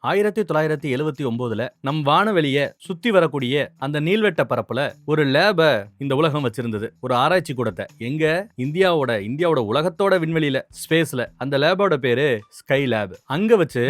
1979ல நம் வானவெளிய சுத்தி வரக்கூடிய அந்த நீள்வட்ட பரப்புல ஒரு லேப இந்த உலகம் வச்சிருந்தது. ஒரு ஆராய்ச்சி கூடத்தை எங்க இந்தியாவோட உலகத்தோட விண்வெளியில ஸ்பேஸ்ல அந்த லேபோட பேரு ஸ்கை லேப். அங்க வச்சு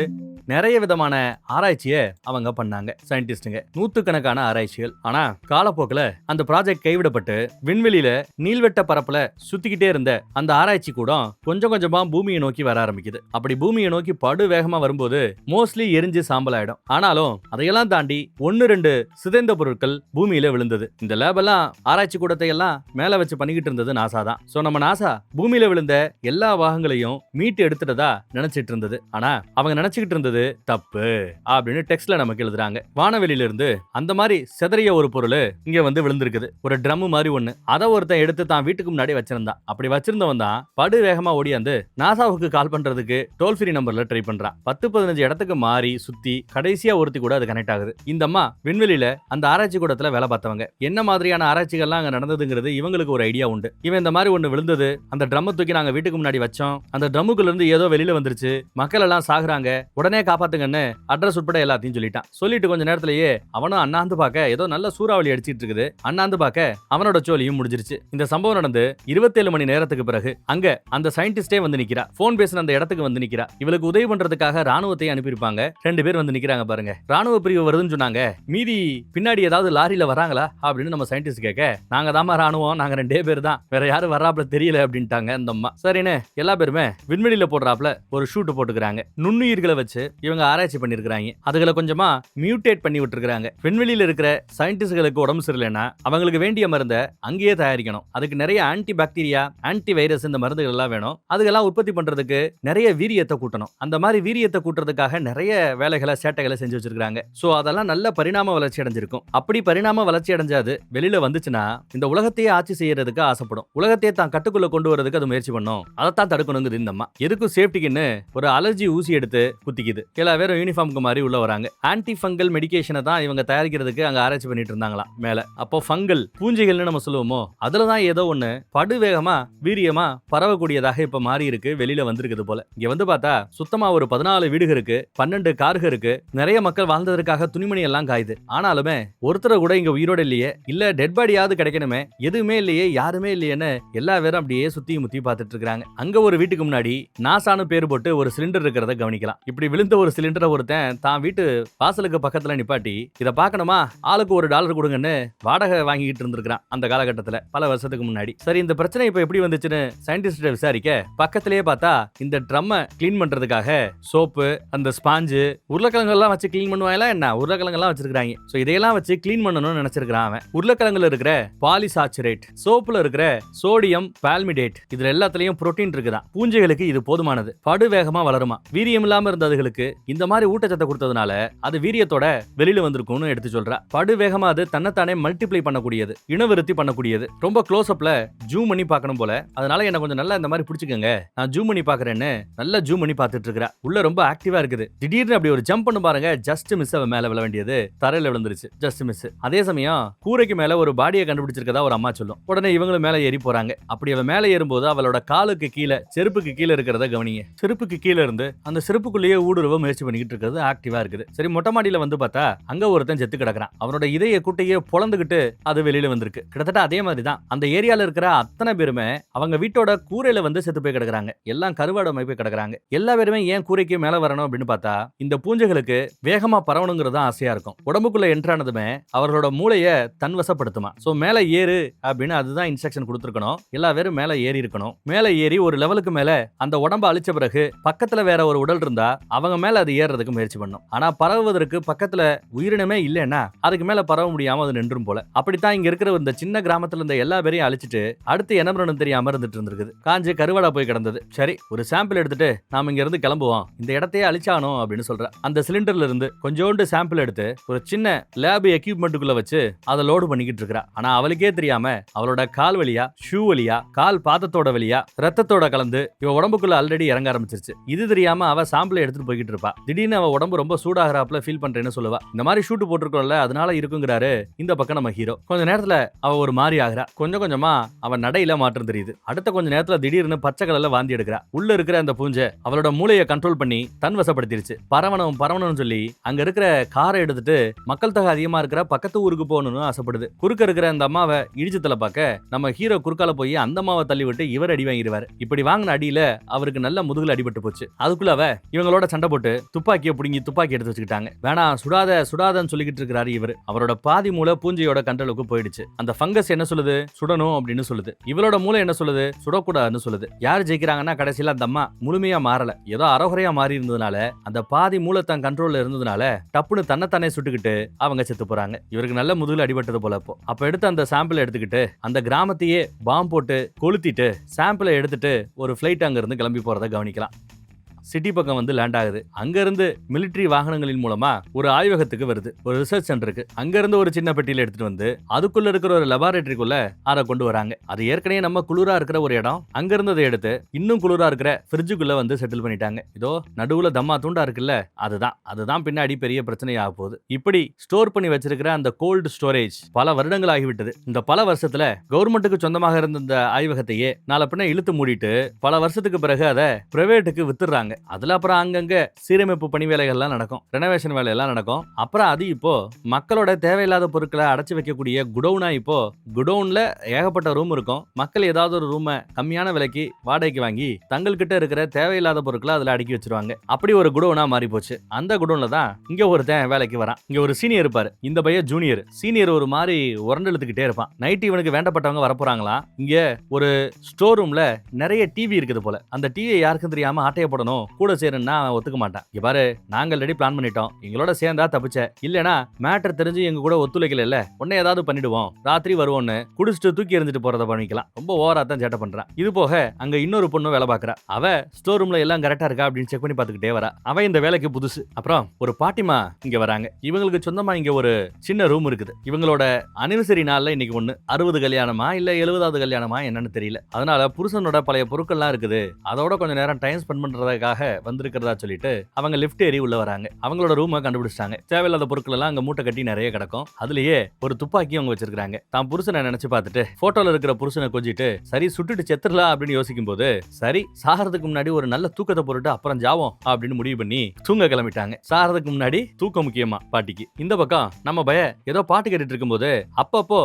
நிறைய விதமான ஆராய்ச்சிய அவங்க பண்ணாங்க சயின்டிஸ்டுங்க. நூத்துக்கணக்கான ஆராய்ச்சிகள். ஆனா காலப்போக்குல அந்த ப்ராஜெக்ட் கைவிடப்பட்டு விண்வெளியில நீள்வட்ட பரப்புல சுத்திக்கிட்டே இருந்த அந்த ஆராய்ச்சி கூட கொஞ்சம் கொஞ்சமா பூமியை நோக்கி வர ஆரம்பிக்குது. அப்படி பூமியை நோக்கி படு வேகமா வரும்போது மோஸ்ட்லி எரிஞ்சு சாம்பல் ஆயிடும். ஆனாலும் அதையெல்லாம் தாண்டி 1-2 சிதைந்த பொருட்கள் பூமியில விழுந்தது. இந்த லேப் எல்லாம் ஆராய்ச்சி கூடத்தை எல்லாம் மேல வச்சு பண்ணிக்கிட்டு இருந்தது நாசா தான். சோ நம்ம நாசா பூமியில விழுந்த எல்லா பாகங்களையும் மீட்டு எடுத்துட்டதா நினைச்சிட்டு இருந்தது. ஆனா அவங்க நினைச்சுக்கிட்டு இருந்தது தப்பு அப்படின்னு டெக்ஸ்ட்ல நமக்கு எழுதுறாங்க. வானவெளியில இருந்து அந்த மாதிரி செதறிய ஒரு பொருள் இங்க வந்து விழுந்திருக்குது. ஒரு ட்ரம் மாதிரி ஒண்ணு. அதை ஒருத்தன் எடுத்து தான் வீட்டுக்கு முன்னாடி வச்சிருந்தான். அப்படி வச்சிருந்தவன் தான் படு வேகமா ஓடியாந்து நாசாவுக்கு கால் பண்றதுக்கு டோல் ஃப்ரீ நம்பர்ல ட்ரை பண்றான். 10-15 இடத்துக்கு மாறி சுத்தி கடைசியா ஒருத்தி கூட அது கனெக்ட் ஆகுது. இந்த அம்மா விண்வெளியில அந்த ஆராய்ச்சி கூடத்துல வேலை பார்த்தவங்க. என்ன மாதிரியான ஆராய்ச்சிகள்லாம் அங்க நடந்ததுங்கிறது இவங்களுக்கு ஒரு ஐடியா உண்டு. இவன் இந்த மாதிரி ஒண்ணு விழுந்தது, அந்த ட்ரம் தூக்கி நாங்க வீட்டுக்கு முன்னாடி வச்சோம், அந்த ட்ரம்முக்குள்ள இருந்து ஏதோ வெளியில வந்துருச்சு, மக்கள் எல்லாம் சாகுறாங்க, உடனே காப்பாத்துங்கன்னு அட்ரஸ் உட்பட எல்லாத்தையும் சொல்லிட்டான். சொல்லிட்டு கொஞ்ச நேரத்திலேயே அவனும் அண்ணாந்து பார்க்க ஏதோ நல்ல சூறாவளி அடிச்சிட்டு இருக்குது. அண்ணாந்து பார்க்க அவனோட சோலியும் முடிஞ்சிருச்சு. இந்த சம்பவம் நடந்து 27 மணி நேரத்துக்கு பிறகு அங்க அந்த சயின்டிஸ்டே வந்து நிக்கிறா. போன் பேசின அந்த இடத்துக்கு வந்து நிக்கிறா. இவளுக்கு உதவி பண்றதுக்காக ராணுவத்தை அனுப்பியிருப்பாங்க. 2 பேர் வந்து நிக்கிறாங்க பாருங்க. ராணுவ பிரிவு வருதுன்னு சொன்னாங்க. மீதி பின்னாடி ஏதாவது லாரியில வராங்களா அப்படின்னு நம்ம சயின்டிஸ்ட் கேட்க, நாங்க தாமா ராணுவம், நாங்க 2 பேர் தான், வேற யாரும் வர்றாப்ல தெரியல அப்படின்ட்டாங்க அந்த அம்மா. சரின்னு எல்லா பேருமே விண்வெளியில போடுறாப்ல ஒரு ஷூட் போட்டுக்கிறாங்க. நுண்ணுயிர்களை வச்சு இவங்க ஆராய்ச்சி பண்ணிருக்காங்க. அதுகளை கொஞ்சமா மியூட்டேட் பண்ணி விட்டுருக்காங்க. விண்வெளியில இருக்கிற சயின்டிஸ்டுகளுக்கு உடம்பு சரியில்லைன்னா அவங்களுக்கு வேண்டிய மருந்தை அங்கேயே தயாரிக்கணும். அதுக்கு நிறைய ஆன்டி பாக்டீரியா, ஆன்டி வைரஸ் இந்த மருந்துகள் எல்லாம் வேணும். அதுக்கெல்லாம் உற்பத்தி பண்றதுக்கு நிறைய வீரியத்தை கூட்டணும். அந்த மாதிரி வீரியத்தை கூட்டுறதுக்காக நிறைய வேலைகளை சேட்டைகளை செஞ்சு வச்சிருக்காங்க. சோ அதெல்லாம் நல்ல பரிணாம வளர்ச்சி அடைஞ்சிருக்கும். அப்படி பரிணாம வளர்ச்சி அடைஞ்சாது வெளியில வந்துச்சுன்னா இந்த உலகத்தையே ஆட்சி செய்யறதுக்கு ஆசைப்படும். உலகத்தையே தான் கட்டுக்குள்ள கொண்டு வரதுக்கு அது முயற்சி பண்ணும். அதைத்தான் தடுக்கணுங்குது இந்த அம்மா. எதுக்கும் சேஃப்டிக்குன்னு ஒரு அலர்ஜி ஊசி எடுத்து குத்திக்குது. எல்லா பேரும் யூனிஃபார்முக்கு மாதிரி உள்ள வராங்க. ஆன்டி ஃபங்கல் மெடிகேஷனை தான் இவங்க தயாரிக்கிறதுக்கு அங்க ஆராய்ச்சி பண்ணிட்டு இருந்தாங்களா மேல. அப்போ ஃபங்கல் பூஞ்சைகள்னு நம்ம சொல்லுவோமோ அதுலதான் ஏதோ ஒண்ணு படுவேகமா வீரியமா பரவக்கூடியதாக இப்ப மாறி இருக்கு. வெளியில வந்திருக்குது போல. இங்க வந்து பார்த்தா சுத்தமா ஒரு 14 வீடுகள் இருக்கு, 12 கார்கள் இருக்கு. நிறைய மக்கள் வாழ்ந்ததற்காக துணிமணி எல்லாம் காயுது. ஆனாலுமே ஒருத்தரை கூட இங்க உயிரோட இல்லையே, இல்ல டெட் பாடியாவது கிடைக்கணுமே, எதுவுமே இல்லையே, யாருமே இல்லையேன்னு எல்லா பேரும் அப்படியே சுத்தி முத்தி பார்த்துட்டு இருக்காங்க. அங்க ஒரு வீட்டுக்கு முன்னாடி நாசானு பேர் போட்டு ஒரு சிலிண்டர் இருக்கிறத கவனிக்கலாம். இப்படி விழுந்த ஒரு சிலிண்டரை ஒருத்தன் தான் வீட்டு வாசலுக்கு பக்கத்துல நிப்பாட்டி இதை பார்க்கணுமா, ஆளுக்கு $1 கொடுங்கன்னு வாடகை வாங்கிட்டு இருந்திருக்கான் அந்த காலகட்டத்துல, பல வருஷத்துக்கு முன்னாடி. சரி, இந்த பிரச்சனை இப்ப எப்படி வந்துச்சுன்னு சயின்டிஸ்ட் விசாரிக்க பக்கத்திலேயே பார்த்தா இந்த ட்ரம்மை கிளீன் பண்றதுக்காக சோப்பு, அந்த ஸ்பாஞ்சு, உருளைக்கிழங்கு எல்லாம் வச்சு கிளீன் பண்ணுவாங்களா என்ன, உருளைக்கிழங்கு எல்லாம் வச்சிருக்காங்க. சோ இதையெல்லாம் வச்சு கிளீன் பண்ணணும்னு நினைச்சிருக்கான் அவன். உருளைக்கிழங்குல இருக்கிற பாலிசாச்சுரேட், சோப்புல இருக்கிற சோடியம் பால்மிடேட், இதுல எல்லாத்துலயும் புரோட்டீன் இருக்குதான். பூஞ்சைகளுக்கு இது போதுமானது. படு வேகமா வளருமா. வீரியம் இல்லாம இருந்த அதுகளுக்கு இந்த மாதிரி ஊட்டச்சத்தை கொடுத்ததுனால அது வீரியத்தோட வெளியில வந்திருக்கும்னு எடுத்து சொல்றா. படு வேகமா அது தன்னைத்தானே மல்டிப்ளை பண்ணக்கூடியது, இனவிருத்தி பண்ணக்கூடியது. ரொம்ப க்ளோஸ் அப்ல ஜூம் பண்ணி பார்க்கணும் போல. அதனால என்ன கொஞ்சம் நல்லா இந்த மாதிரி பிடிச்சுக்கங்க, நான் ஜூம் பண்ணி பார்க்கறேன்னு நல்லா ஜூம் பண்ணி பார்த்துட்டு இருக்கா. உள்ள ரொம்ப ஆக்டிவா இருக்குது. திடீர்னு அப்படி ஒரு ஜம்ப் பண்ணு பாருங்க, ஜஸ்ட் மிஸ். அவ மேல விழ வேண்டியது தரையில விழுந்துருச்சு, ஜஸ்ட் மிஸ். அதே சமயம் கூரைக்கு மேல ஒரு பாடியை கண்டுபிடிச்சிருக்கதா ஒரு அம்மா சொல்லும். உடனே இவங்களும் மேல ஏறி போறாங்க. அப்படி அவ மேல ஏறும்போது அவளோட காலுக்கு கீழே, செருப்புக்கு கீழே இருக்கிறத கவனிங்க. செருப்புக்கு கீழே இருந்து அந்த செருப்புக்குள்ளேயே ஊடுருவ முயற்சி பண்ணிக்கிட்டு இருக்கிறது ஆக்டிவா இருக்குது. சரி, மொட்டை மாடியில வந்து பார்த்தா அங்க ஒருத்தன் செத்து கிடக்குறான். அவனோட இதய குட்டையே பொளந்துகிட்டு அது வெளியில வந்திருக்கு. கிட்டத்தட்ட அதே மாதிரி தான் அந்த ஏரியால இருக்கிற அத்தனை பேருமே அவங்க வீட்டோட கூரையில வந்து செத்து போய் கிடக்குறாங்க. எல்லாம் கருவாடமை போய் கிடக்குறாங்க. எல்லா பேருமே ஏன் கூரைக்கு மேல வரணும் அப்படின்னு பார்த்தா இந்த பூஞ்சைகளுக்கு வேகமா பரவணுங்கிறது ஆசையா இருக்கும். உடம்புக்குள்ள என்ட்ரானதுமே அவர்களோட மூளைய தன்வசப்படுத்துமா. சோ மேல ஏறு அப்படின்னு அதுதான் இன்ஸ்ட்ரக்ஷன் கொடுத்துருக்கணும். எல்லா பேரும் மேல ஏறி இருக்கணும். மேல ஏறி ஒரு லெவலுக்கு மேல அந்த உடம்ப அழிச்ச பிறகு பக்கத்துல வேற ஒரு உடல் இருந்தா அவங்க மேல அது ஏறதுக்கு முயற்சி பண்ணும். ஆனா பரவுவதற்கு பக்கத்துல உயிரினமே இல்லைன்னா அதுக்கு மேல பரவ முடியாம அது நின்றும் போல. அப்படித்தான் இங்க இருக்கிற இந்த சின்ன கிராமத்துல இருந்த எல்லா பேரையும் அழிச்சிட்டு அடுத்து என்ன பண்ணணும் தெரியாம இருந்துட்டு இருந்திருக்குது. காஞ்சு கருவாடா போய் கிடந்தது. சரி, ஒரு சாம்பிள் எடுத்துட்டு நாம இங்க இருந்து கிளம்புவோம், இந்த இடத்தையே அழிச்சானோம் அப்படின்னு சொல்ற. அந்த சிலிண்டர்ல இருந்து கொஞ்சோண்டு சாம்பிள் எடுத்து ஒரு சின்ன லேப் எக்யூப்மெண்ட்டுக்குள்ள வச்சு அதை லோடு பண்ணிக்கிட்டு இருக்கா. ஆனா அவளுக்கே தெரியாம அவளோட கால் வழியா, ஷூ வழியா, கால் பாதத்தோட வழியா ரத்தத்தோட கலந்து இவ உடம்புக்குள்ள ஆல்ரெடி இறங்க ஆரம்பிச்சிருச்சு. இது தெரியாம அவ சாம்பிளை எடுத்துட்டு போய்கிட்டு இருப்பா. திடீர்னு அவ உடம்பு ரொம்ப சூடாகிறாப்ல ஃபீல் பண்றேன்னு சொல்லுவா. இந்த மாதிரி ஷூட் போட்டுருக்கோம்ல அதனால இருக்குங்கிறாரு இந்த பக்கம் நம்ம ஹீரோ. கொஞ்ச நேரத்துல அவ ஒரு மாதிரி ஆகிறா. கொஞ்சம் கொஞ்சமா அவ நடையில மாற்றம் தெரியுது. அடுத்த கொஞ்ச நேரத்துல திடீர்னு பச்சை கலர்ல வாந்தி எடுக்கிறா. உள்ள இருக்கிற அந்த பூஞ்சை அவளோட மூளையை கண்ட்ரோல் பண்ணி தன் வசப்படுத்திருச்சு. பரவ பரவணும்னு சொல்லி அங்க இருக்கிற காரை எடுத்துட்டு மக்கள் தொகை அதிகமா இருக்கிற பக்கத்து ஊருக்கு போகணும்னு ஆசைப்படுது. குறுக்க இருக்கிற அந்த அம்மாவை இடிச்சு தலை பார்க்க நம்ம ஹீரோ குறுக்கால போய் அந்த அம்மாவை தள்ளி விட்டு இவர் அடி வாங்கிடுவாரு. இப்படி வாங்கின அடியில அவருக்கு நல்ல முதுகுல அடிபட்டு போச்சு. அதுக்குள்ள இவங்களோட சண்டை போட்டு துப்பாக்கியை புடுங்கி துப்பாக்கி எடுத்து வச்சுக்கிட்டாங்க. வேணாம் சுடாதன்னு சொல்லிக்கிட்டு இருக்கிறாரு இவர். அவரோட பாதி மூளை பூஞ்சையோட கண்ட்ரோலுக்கு போயிடுச்சு. அந்த ஃபங்கஸ் என்ன சொல்லுது? சுடணும் அப்படின்னு சொல்லுது. இவளோட மூளை என்ன சொல்லுது? சுடக்கூடாதுன்னு சொல்லுது. யார் ஜெயிக்கிறாங்கன்னா கடைசியில அந்த அம்மா முழுமையா மாறல, ஏதோ அறகுறையா மாறி இருந்ததுனால அந்த பாதி மூளை தன் கண்ட்ரோல்ல இருந்ததுனால டப்புன்னு தன்னைத்தானே சுட்டுக்கிட்டு அவங்க செத்து போறாங்க. இவருக்கு நல்ல முதுகுல அடிபட்டது போல. அப்ப எடுத்து அந்த சாம்பிள் எடுத்துக்கிட்டு அந்த கிராமத்தையே பாம்பு போட்டு கொளுத்திட்டு சாம்பிளை எடுத்துட்டு ஒரு ஃபிளைட் அங்க இருந்து கிளம்பி போறதை கவனிக்கலாம். சிட்டி பக்கம் லேண்ட் ஆகுது. அங்க இருந்து மிலிட்டரி வாகனங்களின் மூலமா ஒரு ஆய்வகத்துக்கு வருது, ஒரு ரிசர்ச் சென்டருக்கு. அங்க இருந்து ஒரு சின்ன பெட்டியில எடுத்துட்டு வந்து அதுக்குள்ள இருக்கிற ஒரு லெபார்டரிக்குள்ள அதை கொண்டு வராங்க. அது ஏற்கனவே நம்ம குளிரா இருக்கிற ஒரு இடம். அங்க இருந்ததை எடுத்து இன்னும் குளிரா இருக்கிற ஃப்ரிட்ஜுக்குள்ள செட்டில் பண்ணிட்டாங்க. இதோ நடுவுல தம்மா தூண்டா இருக்குல்ல, அதுதான் பின்னாடி பெரிய பிரச்சனை ஆக போகுது. இப்படி ஸ்டோர் பண்ணி வச்சிருக்கிற அந்த கோல்டு ஸ்டோரேஜ் பல வருடங்கள் ஆகிவிட்டது. இந்த பல வருஷத்துல கவர்மெண்ட்டுக்கு சொந்தமாக இருந்த இந்த ஆய்வகத்தையே நாளை பின்ன இழுத்து மூடிட்டு பல வருஷத்துக்கு பிறகு அதை பிரைவேட்டுக்கு வித்துறாங்க. அதுல அப்புறம் அங்கங்க சீரமைப்பு பணி வேலைகள்லாம் நடக்கும், ரெனோவேஷன் வேலையெல்லாம் நடக்கும். அப்புறம் அது இப்போ மக்களோட தேவையில்லாத பொருட்களை அடைச்சு வைக்கக்கூடிய குடவுனா, இப்போ குடவுன்ல ஏகப்பட்ட ரூம் இருக்கும். மக்கள் ஏதாவது ஒரு ரூமை கம்மியான விலைக்கு வாடகைக்கு வாங்கி தங்கள்கிட்ட இருக்கிற தேவையில்லாத பொருட்களை அதுல அடுக்கி வச்சிருவாங்க. அப்படி ஒரு குடவுனா மாறி போச்சு. அந்த குடவுன்ல தான் இங்க ஒருத்தன் வேலைக்கு வரான். இங்க ஒரு சீனியர் இருப்பாரு, இந்த பையன் ஜூனியர். சீனியர் ஒரு மாதிரி உரண்டு இழுத்துக்கிட்டே இருப்பான். நைட்டு இவனுக்கு வேண்டப்பட்டவங்க வரப்போறாங்களா. இங்க ஒரு ஸ்டோர் ரூம்ல நிறைய டிவி இருக்குது போல. அந்த டிவியை யாருக்கும் தெரியாம ஆட்டைய போடணும், கூட சேருன்னா ஒத்துக்க மாட்டான். இங்க பாரு, நாங்கள் ரெடி பிளான் பண்ணிட்டோம், எங்களோட சேர்ந்தா தப்பிச்ச, இல்லனா மேட்டர் தெரிஞ்சு எங்க கூட ஒத்துழைக்கல, உடனே ஏதாவது பண்ணிடுவோம், ராத்திரி வருவோன்னு குடிச்சிட்டு தூக்கி எறிஞ்சிட்டு போறத பண்ணிக்கலாம். ரொம்ப ஓவரா தான் சேட்டை பண்றான். இது போக அங்க இன்னொரு பொண்ணு வேலை பாக்குறா. அவ ஸ்டோர் ரூம்ல எல்லாம் கரெக்டா இருக்கா அப்படின்னு செக் பண்ணி பாத்துக்கிட்டே வரா. அவ இந்த வேலைக்கு புதுசு. அப்புறம் ஒரு பாட்டிமா இங்க வராங்க. இவங்களுக்கு சொந்தமா இங்க ஒரு சின்ன ரூம் இருக்குது. இவங்களோட அனிவர்சரி நாள்ல இன்னைக்கு 60 கல்யாணமா இல்ல 70வது கல்யாணமா என்னன்னு தெரியல. அதனால புருஷனோட பழைய பொருட்கள்லாம் இருக்குது, அதோட கொஞ்சம் நேரம் டைம் ஸ்பெண்ட் பண்றதுக்காக வந்திருக்கிறதா சொல்லிட்டு அவங்க லிஃப்ட் ஏறி உள்ள வராங்க. அவங்களோட ரூமை கண்டுபிடிச்சாங்க. தேவையில்லாத பொருட்கள் எல்லாம் அங்க மூட்டை கட்டி நிறைய கிடக்கும். அதுலயே ஒரு துப்பாக்கி அவங்க வச்சிருக்காங்க. தான் புருஷனை நினைச்சு பார்த்துட்டு போட்டோல இருக்கிற புருஷனை கொஞ்சிட்டு சரி சுட்டுட்டு செத்துடலாம் அப்படின்னு யோசிக்கும் போது, சரி சாகிறதுக்கு முன்னாடி ஒரு நல்ல தூக்கத்தை போட்டுட்டு அப்புறம் ஜாவோம் அப்படின்னு முடிவு பண்ணி தூங்க கிளம்பிட்டாங்க. சாகிறதுக்கு முன்னாடி தூக்கம் முக்கியமா பாட்டிக்கு. இந்த பக்கம் நம்ம பய ஏதோ பாட்டு கேட்டுட்டு இருக்கும்போது அப்பப்போ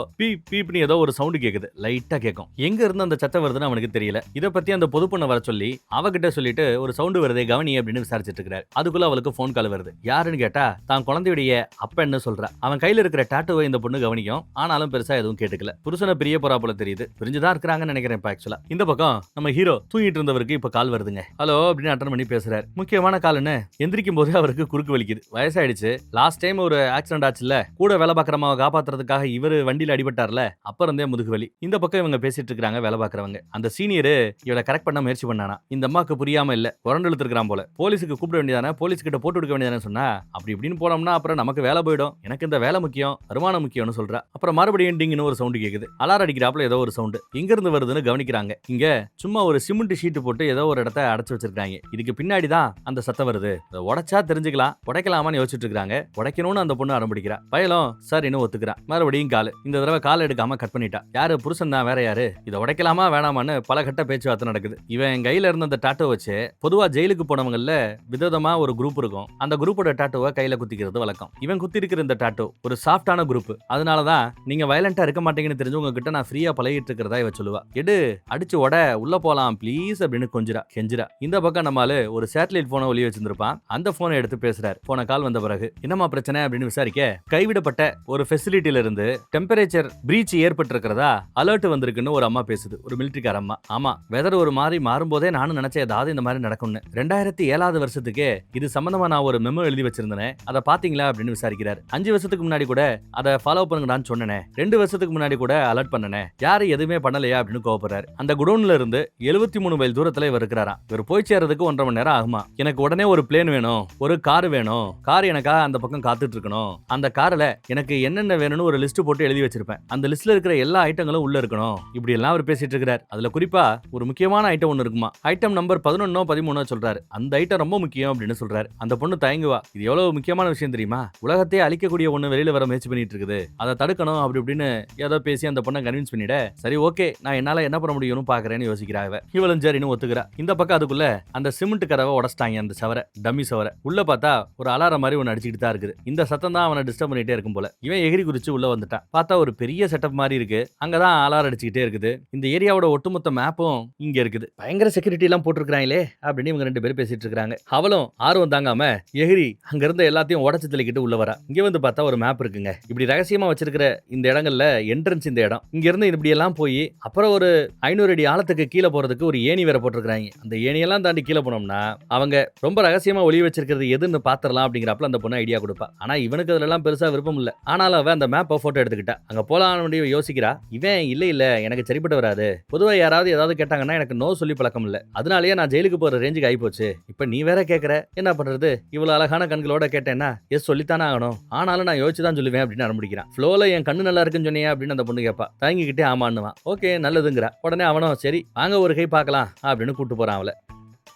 பீப்னு ஏதோ ஒரு சவுண்ட் கேக்குது, லைட்டா கேட்கும். எங்க இருந்து அந்த சத்தம் வருதுன்னு அவனுக்கு தெரியல. இதை பத்தி அந்த பொது பொண்ணை வர சொல்லி அவகிட்ட சொல்லிட்டு ஒரு சவுண்ட் வருதே கவனி அப்படின்னு விசாரிச்சிட்டு இருக்காரு. அதுக்குள்ள அவளுக்கு போன் கால் வருது. யாருன்னு கேட்டா தான் குழந்தையுடைய அப்பன்னு சொல்றா. அவன் கையில இருக்கிற டாட்டூவை இந்த பொண்ணு கவனிக்கும். ஆனாலும் பெருசா எதுவும் கேட்டுக்கல. புருஷனை பிரிய போறா போல தெரியுது. பிரிஞ்சுதான் இருக்கிறாங்கன்னு நினைக்கிறேன். ஆக்சுவலா இந்த பக்கம் நம்ம ஹீரோ தூங்கிட்டு இருந்தவருக்கு இப்ப கால் வருதுங்க. ஹலோ அப்படின்னு அட்டன் பண்ணி பேசுறாரு. முக்கியமான கால்னு எந்திரிக்கும் போது அவருக்கு குறுக்கு வலிக்குது. வயசாயிடுச்சு. லாஸ்ட் டைம் ஒரு ஆக்சிடென்ட் ஆச்சுல்ல, கூட வேலை பாக்குறவங்க காப்பாத்துறதுக்காக இவரு வண்டியில அடிபட்டார்ல, அப்ப இருந்தே முதுகு வலி. இந்த பக்கம் இவங்க பேசிட்டு இருக்காங்க வேலை பாக்குறவங்க. அந்த சீனியர் இவளை கரெக்ட் பண்ண முயற்சி பண்ணானா. இந்த அம்மாக்கு புரியாம இல்ல, உரண்டு இழுத்துருக்கான் போல. போலீஸுக்கு கூப்பிட வேண்டியதானே, போலீஸ் கிட்ட போட்டு கொடுக்க வேண்டியதானே சொன்னா, அப்படி இப்படின்னு போனோம்னா அப்புறம் நமக்கு வேலை போயிடும், எனக்கு இந்த வேலை முக்கியம், வருமானம் முக்கியம்னு சொல்றா. அப்புறம் மறுபடியும் டிங்னு ஒரு சவுண்ட் கேக்குது. அலாரம் அடிக்கிறாப்ல ஏதோ ஒரு சவுண்ட். எங்க இருந்து வருதுன்னு கவனிக்கிறாங்க. இங்க சும்மா ஒரு சிமெண்ட் ஷீட் போட்டு ஏதோ ஒரு இடத்த அடைச்சு வச்சிருக்காங்க. இதுக்கு பின்னாடி தான் அந்த சத்தம் வருது. உடைச்சா தெரிஞ்சுக்கலாம், உடைக்கலாமான்னு யோசிச்சுட்டு இருக்காங்க. உடைக்கணும்னு அந்த பொண்ணு ஆரம்பிக்கிறா. பயலும் சார் இன்னும் ஒத்துக்கிறான். மறுபடியும் கால். இந்த தடவை கால் எடுக்காம கட் பண்ணிட்டா. யாரு புருஷன் தான், வேற யாரு. இதை உடைக்கலாமா வேணாமான்னு பல கட்ட பேச்சுவார்த்தை நடக்குது. இவன் கையில இருந்த அந்த டாட்டோ வச்சு பொதுவா ஜெயிலுக்கு போனவங்கல்ல விதவிதமா ஒரு குரூப் இருக்கும். அந்த குரூப்போட டாட்டோவை கையில குத்திக்கிறது வழக்கம். இவன் குத்தி இருக்கிற இந்த டாட்டோ ஒரு சாஃப்டான குரூப். அதனாலதான் நீங்க வயலண்டா இருக்க மாட்டீங்கன்னு தெரிஞ்சு உங்ககிட்ட நான் ஃப்ரீயா பழகிட்டு இருக்கிறதா இவ சொல்லுவா. எடு அடிச்சு உட உள்ள போலாம் ப்ளீஸ் அப்படின்னு கெஞ்சிரா. இந்த பக்கம் நம்மால ஒரு சேட்டலைட் போனை ஒளி வச்சிருந்திருப்பான். அந்த போனை எடுத்து பேசுறாரு. போன கால் வந்த பிறகு என்னமா பிரச்சனை அப்படின்னு விசாரிக்க, கைவிடப்பட்ட ஒரு ஃபெசிலிட்டில இருந்து டெம்பரேச்சர் பிரீச் ஏற்பட்டு இருக்கிறதா அலர்ட் வந்திருக்குன்னு ஒரு அம்மா பேசுது. ஒரு மிலிட்டரிக்கார அம்மா. ஆமா, வெதர் ஒரு மாதிரி மாறும்போதே நானும் நினைச்சேன் ஏதாவது இந்த மாதிரி நடக்கும்னு. 2007 வருஷத்துக்கே இது சம்பந்தமா நான் ஒரு மெமோ எழுதி வச்சிருந்தேன், அதை பாத்தீங்களா அப்படின்னு விசாரிக்கிறாரு. 5 வருஷத்துக்கு முன்னாடி கூட அதை ஃபாலோ பண்ணுங்கடான்னு சொன்னேன், 2 வருஷத்துக்கு முன்னாடி கூட அலர்ட் பண்ணனே, யாரும் எதுவுமே பண்ணலையா அப்படின்னு கோவப்படுறாரு. அந்த குடோன்ல இருந்து 73 மைல் தூரத்துல இவர் இருக்கிறாராம். இவர் போய் சேர்றதுக்கு 1.5 மணி நேரம் ஆகுமா. எனக்கு உடனே ஒரு பிளேன் வேணும், ஒரு கார் வேணும், கார் எனக்காக அந்த பக்கம் காத்துட்டு இருக்கணும், அந்த கார்ல எனக்கு என்னென்ன வேணும்னு ஒரு லிஸ்ட் போட்டு எழுதி வச்சிருப்பேன், அந்த லிஸ்ட்ல இருக்கிற எல்லா ஐட்டங்களும் உள்ள இருக்கணும், இப்படி எல்லாம் அவர் பேசிட்டு இருக்கிறார். அதுல குறிப்பா ஒரு முக்கியமான ஐட்டம் ஒன்னு இருக்குமா. ஐட்டம் நம்பர் 11 13 சொல்றாரு. அந்த ஐட்டம் ரொம்ப முக்கியம் அப்படின்னு சொல்றாரு. அந்த பொண்ணு தயங்குவா. இது எவ்வளவு முக்கியமான விஷயம் தெரியுமா? உலகத்தையே அழிக்கக்கூடிய ஒண்ணு வெளியில வர முயற்சி பண்ணிட்டு இருக்குது. அதை தடுக்கணும் அப்படி இப்படின்னு ஏதோ பேசி அந்த பொண்ணை கன்வின்ஸ் பண்ணிட, சரி ஓகே நான் என்னால என்ன பண்ண முடியும்னு பாக்குறேன்னு யோசிக்கிறாங்க. இவளும் சரின்னு ஒத்துக்கிறா. இந்த பக்கம் அதுக்குள்ள அந்த சிமெண்ட் கதவை உடைச்சிட்டாங்க. அந்த சவரை, டம்மி சவரை. உள்ள பார்த்தா ஒரு அலாரம் மாதிரி ஒன்னு அடிச்சுட்டு தான் இருக்குது. இந்த சத்தம் தான் அவனை டிஸ்டர்ப் பண்ணிட்டே இருக்கும் போல. இவன் எகிரி குதிச்சு உள்ள வந்துட்டான். பார்த்தா ஒரு பெரிய செட்டப் மாதிரி இருக்கு. அங்கதான் அலாரம் அடிச்சுக்கிட்டே இருக்குது. இந்த ஏரியாவோட ஒட்டுமொத்த மேப்பும் இங்க இருக்குது. பயங்கர செக்யூரிட்டி எல்லாம் போட்டுருக்காங்களே அப்படின்னு இவங்க 2 பேரும் பேசிட்டு இருக்காங்க. அவளும் ஆர்வம் தாங்காம எகிரி அங்க இருந்த எல்லாத்தையும் உடச்சு தள்ளிக்கிட்டு உள்ள வரா. இங்க வந்து பார்த்தா ஒரு மேப் இருக்குங்க. இப்படி ரகசியமா வச்சிருக்கிற இந்த இடங்கள்ல என்ட்ரன்ஸ் இந்த இடம். இங்க இருந்து இப்படி எல்லாம் போய் அப்புறம் ஒரு 500 அடி ஆழத்துக்கு கீழே போறதுக்கு ஒரு ஏணி வேற போட்டிருக்காங்க. அந்த ஏணியெல்லாம் தாண்டி கீழே போனோம்னா அவங்க ரொம்ப ரகசியமா ஒளி வச்சிருக்கிறது எதுன்னு பாத்திரலாம் அப்படிங்கிறப்ப அந்த பொண்ணு ஐடியா கொடுப்பா. ஆனா இவனுக்கு அதுல எல்லாம் பெருசா விருப்பம் இல்ல. ஆனாலும் அவன் அந்த மேப்பை போட்டோ எடுத்துக்கிட்டா. அங்க போலாம் யோசிக்கிறா. இவன் இல்ல எனக்கு சரிப்பட்டு வராது. பொதுவா யாராவது ஏதாவது கேட்டாங்கன்னா எனக்கு நோ சொல்லி பழக்கம் இல்ல. அதனாலயே நான் ஜெயிலுக்கு போற ரேஞ்சுக்கு ஆயிப்போச்சு. இப்ப நீ வேற கேக்குற, என்ன பண்றது? இவ்வளவு அழகான கண்களோட கேட்டேன்னா எஸ் சொல்லித்தானே ஆகணும். ஆனாலும் நான் யோசிச்சுதான் சொல்லுவேன் அப்படின்னு ஆரம்பிக்கிறான். ஃப்ளோல என் கண்ணு நல்லா இருக்குன்னு சொன்னியா அப்படின்னு அந்த பொண்ணு கேட்பா. தயங்கிக்கிட்டே ஆமான்னுவான். ஓகே நல்லதுங்கிறா. உடனே அவனும் சரி வாங்க ஒரு கை பார்க்கலாம் அப்படின்னு கூட்டு போறான் அவளை.